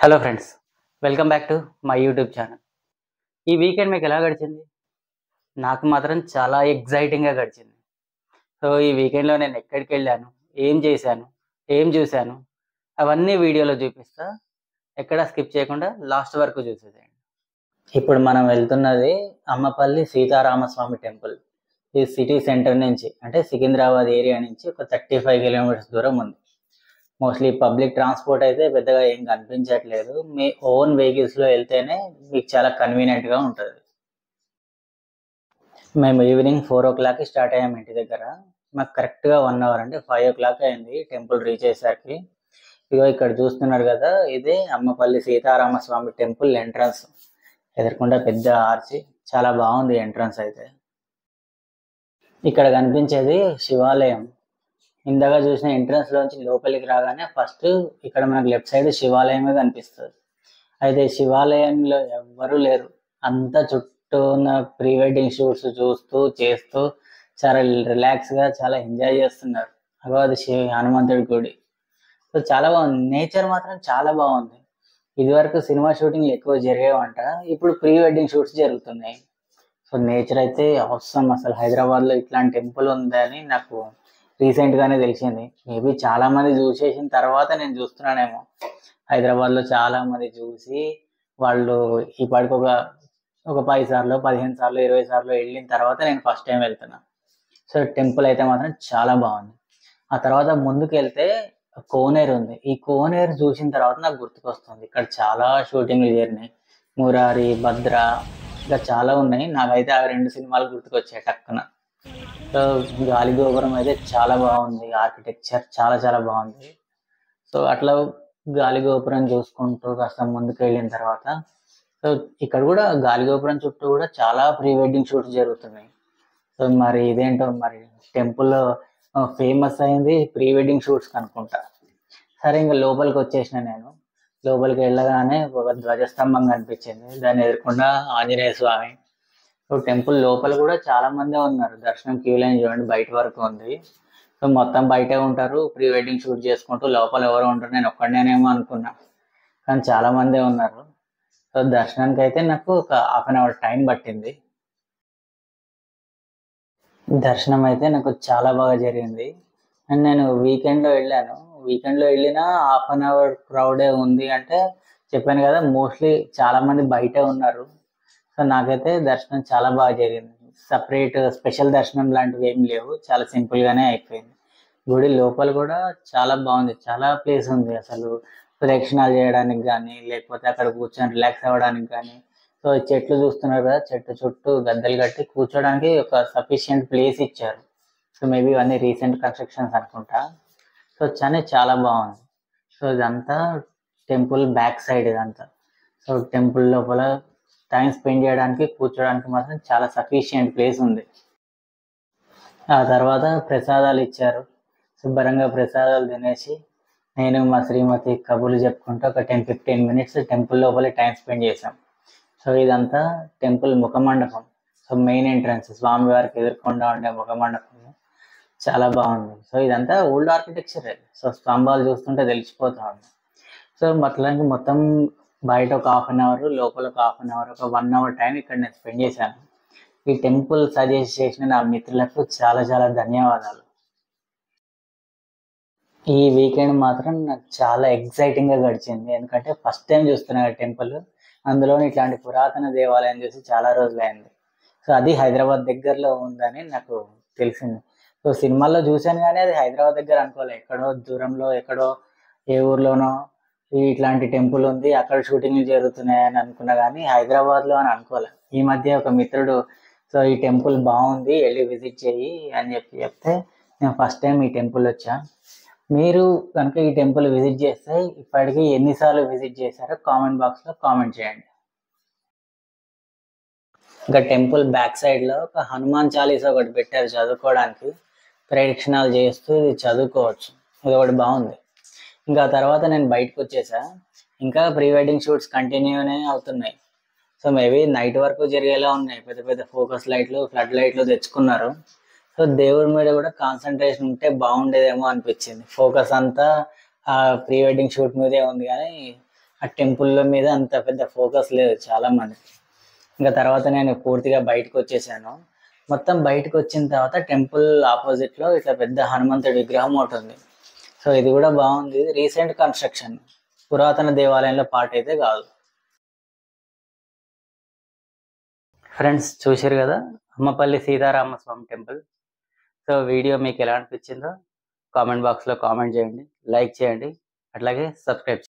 Hello friends, welcome back to my YouTube channel. ఈ weekend మీకు ఎలా గడిచింది? నాకు మాత్రం చాలా ఎగ్జైటింగ్గా గడిచింది. సో ఈ వీకెండ్లో నేను ఎక్కడికి వెళ్ళాను, ఏం చేశాను, ఏం చూశాను, అవన్నీ వీడియోలో చూపిస్తా. ఎక్కడ స్కిప్ చేయకుండా లాస్ట్ వరకు చూసేసేయండి. ఇప్పుడు మనం వెళ్తున్నది అమ్మపల్లి సీతారామస్వామి టెంపుల్. ఈ సిటీ సెంటర్ నుంచి అంటే సికింద్రాబాద్ ఏరియా నుంచి ఒక 35 కిలోమీటర్స్ దూరం ఉంది. మోస్ట్లీ పబ్లిక్ ట్రాన్స్పోర్ట్ అయితే పెద్దగా ఏం కనిపించట్లేదు. మీ ఓన్ వెహికల్స్లో వెళ్తేనే మీకు చాలా కన్వీనియంట్గా ఉంటుంది. మేము ఈవినింగ్ 4 o'clock స్టార్ట్ అయ్యాము ఇంటి దగ్గర. మాకు కరెక్ట్గా 1 hour అంటే 5 o'clock అయింది టెంపుల్ రీచ్ అయ్యేసరికి. ఇగో ఇక్కడ చూస్తున్నారు కదా, ఇదే అమ్మపల్లి సీతారామస్వామి టెంపుల్ ఎంట్రన్స్. ఎదుర్కొండ పెద్ద ఆర్చి, చాలా బాగుంది ఎంట్రన్స్ అయితే. ఇక్కడ కనిపించేది శివాలయం. ఇందాక చూసిన ఎంట్రన్స్ లోంచి లోపలికి రాగానే ఫస్ట్ ఇక్కడ మనకు లెఫ్ట్ సైడ్ శివాలయమే కనిపిస్తుంది. అయితే శివాలయంలో ఎవ్వరూ లేరు. అంతా చుట్టూ ఉన్న ప్రీ వెడ్డింగ్ షూట్స్ చూస్తూ చేస్తూ చాలా రిలాక్స్గా చాలా ఎంజాయ్ చేస్తున్నారు. అగో అది హనుమంతుడి గుడి. సో చాలా బాగుంది. నేచర్ మాత్రం చాలా బాగుంది. ఇదివరకు సినిమా షూటింగ్లు ఎక్కువ జరిగేవంట, ఇప్పుడు ప్రీ వెడ్డింగ్ షూట్స్ జరుగుతున్నాయి. సో నేచర్ అయితే అవసరం. అసలు హైదరాబాద్లో ఇట్లాంటి టెంపుల్ ఉందని నాకు రీసెంట్గానే తెలిసింది. మేబీ చాలామంది చూసేసిన తర్వాత నేను చూస్తున్నానేమో. హైదరాబాద్లో చాలామంది చూసి వాళ్ళు ఇప్పటికి ఒక 10 సార్లు 15 సార్లు 20 సార్లు వెళ్ళిన తర్వాత నేను ఫస్ట్ టైం వెళ్తున్నా. సో టెంపుల్ అయితే మాత్రం చాలా బాగుంది. ఆ తర్వాత ముందుకు వెళ్తే కోనేరు ఉంది. ఈ కోనేరు చూసిన తర్వాత నాకు గుర్తుకొస్తుంది, ఇక్కడ చాలా షూటింగ్లు జరిగినాయి. మురారి, భద్ర, ఇంకా చాలా ఉన్నాయి. నాకైతే ఆ 2 సినిమాలు గుర్తుకొచ్చాయి టక్కున. సో గాలి గోపురం అయితే చాలా బాగుంది. ఆర్కిటెక్చర్ చాలా చాలా బాగుంది. సో అట్లా గాలి గోపురం చూసుకుంటూ కాస్త ముందుకు వెళ్ళిన తర్వాత సో ఇక్కడ కూడా గాలి గోపురం చుట్టూ కూడా చాలా ప్రీ వెడ్డింగ్ షూట్స్ జరుగుతున్నాయి. సో మరి ఇదేంటో మరి టెంపుల్ ఫేమస్ అయింది ప్రీ వెడ్డింగ్ షూట్స్ అనుకుంటా. సరే ఇంకా లోపలికి వచ్చేసిన నేను. లోపలికి వెళ్ళగానే ఒక ధ్వజస్తంభం కనిపించింది. దాన్ని ఎదుర్కొండా ఆంజనేయ స్వామి. సో టెంపుల్ లోపల కూడా చాలా మందే ఉన్నారు. దర్శనం క్యూ లైన్ చూడండి బయట వరకు ఉంది. సో మొత్తం బయటే ఉంటారు ప్రీ వెడ్డింగ్ షూట్ చేసుకుంటూ. లోపల ఎవరు ఉంటారు, నేను ఒక్కడనేమో అనుకున్నా, కానీ చాలా మందే ఉన్నారు. సో దర్శనానికి అయితే నాకు ఒక 1/2 hour టైం పట్టింది. దర్శనం అయితే నాకు చాలా బాగా జరిగింది. అండ్ నేను వీకెండ్లో వెళ్ళాను. వీకెండ్లో వెళ్ళినా 1/2 hour క్రౌడే ఉంది అంటే చెప్పాను కదా, మోస్ట్లీ చాలా మంది బయటే ఉన్నారు. సో నాకైతే దర్శనం చాలా బాగా జరిగింది. సపరేట్ స్పెషల్ దర్శనం లాంటివి ఏం లేవు, చాలా సింపుల్గానే అయిపోయింది. గుడి లోపల కూడా చాలా బాగుంది. చాలా ప్లేస్ ఉంది అసలు ప్రదక్షిణాలు చేయడానికి కానీ, లేకపోతే అక్కడ కూర్చొని రిలాక్స్ అవ్వడానికి కానీ. సో చెట్లు చూస్తున్నారు కదా, చెట్టు చుట్టూ గద్దెలు కట్టి కూర్చోడానికి ఒక సఫిషియంట్ ప్లేస్ ఇచ్చారు. సో మేబీ ఇవన్నీ రీసెంట్ కన్స్ట్రక్షన్స్ అనుకుంటా. సో చాలా బాగుంది. సో ఇదంతా టెంపుల్ బ్యాక్ సైడ్ ఇదంతా. సో టెంపుల్ లోపల టైం స్పెండ్ చేయడానికి కూర్చోడానికి మాత్రం చాలా సఫిషియంట్ ప్లేస్ ఉంది. ఆ తర్వాత ప్రసాదాలు ఇచ్చారు. శుభ్రంగా ప్రసాదాలు తినేసి నేను మా శ్రీమతి కబుర్లు చెప్పుకుంటూ ఒక 10-15 minutes టెంపుల్ లోపలే టైం స్పెండ్ చేసాం. సో ఇదంతా టెంపుల్ ముఖమండపం. సో మెయిన్ ఎంట్రన్స్ స్వామివారికి ఎదుర్కొండా ఉండే ముఖమండపం చాలా బాగుంది. సో ఇదంతా ఓల్డ్ ఆర్కిటెక్చర్. సో స్తంభాలు చూస్తుంటే తెలిసిపోతా ఉంది. సో మొత్తానికి మొత్తం బయట ఒక 1/2 hour, లోపల ఒక 1/2 hour, ఒక 1 hour టైం ఇక్కడ నేను స్పెండ్ చేశాను. ఈ టెంపుల్ సజెస్ట్ చేసిన నా మిత్రులకు చాలా చాలా ధన్యవాదాలు. ఈ వీకెండ్ మాత్రం నాకు చాలా ఎగ్జైటింగ్గా గడిచింది. ఎందుకంటే ఫస్ట్ టైం చూస్తున్నా టెంపుల్, అందులోని ఇట్లాంటి పురాతన దేవాలయం చూసి చాలా రోజులైంది. సో అది హైదరాబాద్ దగ్గరలో ఉందని నాకు తెలిసింది. సో సినిమాల్లో చూశాను కానీ అది హైదరాబాద్ దగ్గర అనుకోలే, ఎక్కడో దూరంలో ఎక్కడో ఏ ఊర్లోనో ఇట్లాంటి టెంపుల్ ఉంది, అక్కడ షూటింగ్లు జరుగుతున్నాయని అనుకున్నా కానీ హైదరాబాద్లో అని అనుకోలే. ఈ మధ్య ఒక మిత్రుడు సో ఈ టెంపుల్ బాగుంది వెళ్ళి విజిట్ చేయి అని చెప్తే నేను ఫస్ట్ టైం ఈ టెంపుల్ వచ్చా. మీరు కనుక ఈ టెంపుల్ విజిట్ చేస్తే ఇప్పటికీ ఎన్నిసార్లు విజిట్ చేశారో కామెంట్ బాక్స్లో కామెంట్ చేయండి. ఇంకా టెంపుల్ బ్యాక్ సైడ్లో ఒక హనుమాన్ చాలీసా ఒకటి పెట్టారు చదువుకోవడానికి. ప్రదక్షిణాలు చేస్తూ ఇది చదువుకోవచ్చు. ఇది ఒకటి బాగుంది. ఇంకా తర్వాత నేను బయటకు వచ్చేసా. ఇంకా ప్రీ వెడ్డింగ్ షూట్స్ కంటిన్యూనే అవుతున్నాయి. సో మేబీ నైట్ వరకు జరిగేలా ఉన్నాయి. పెద్ద పెద్ద ఫోకస్ లైట్లు, ఫ్లడ్ లైట్లు తెచ్చుకున్నారు. సో దేవుడి మీద కూడా కాన్సన్ట్రేషన్ ఉంటే బాగుండేదేమో అనిపించింది. ఫోకస్ అంతా ఆ ప్రీ వెడ్డింగ్ షూట్ మీదే ఉంది కానీ ఆ టెంపుల్ మీద అంత పెద్ద ఫోకస్ లేదు చాలా మంది. ఇంకా తర్వాత నేను పూర్తిగా బయటకు వచ్చేసాను. మొత్తం బయటకు వచ్చిన తర్వాత టెంపుల్ ఆపోజిట్ లో ఇట్లా పెద్ద హనుమంతుడి విగ్రహం ఒకటి ఉంది. సో ఇది కూడా బాగుంది. ఇది రీసెంట్ కన్స్ట్రక్షన్, పురాతన దేవాలయంలో పార్ట్ అయితే కాదు. ఫ్రెండ్స్ చూసారు కదా Ammapalli Sitaramaswamy temple. So video మీకు ఎలా అనిపించిందో కామెంట్ బాక్స్లో కామెంట్ చేయండి, లైక్ చేయండి, అట్లాగే సబ్స్క్రైబ్ చేయండి.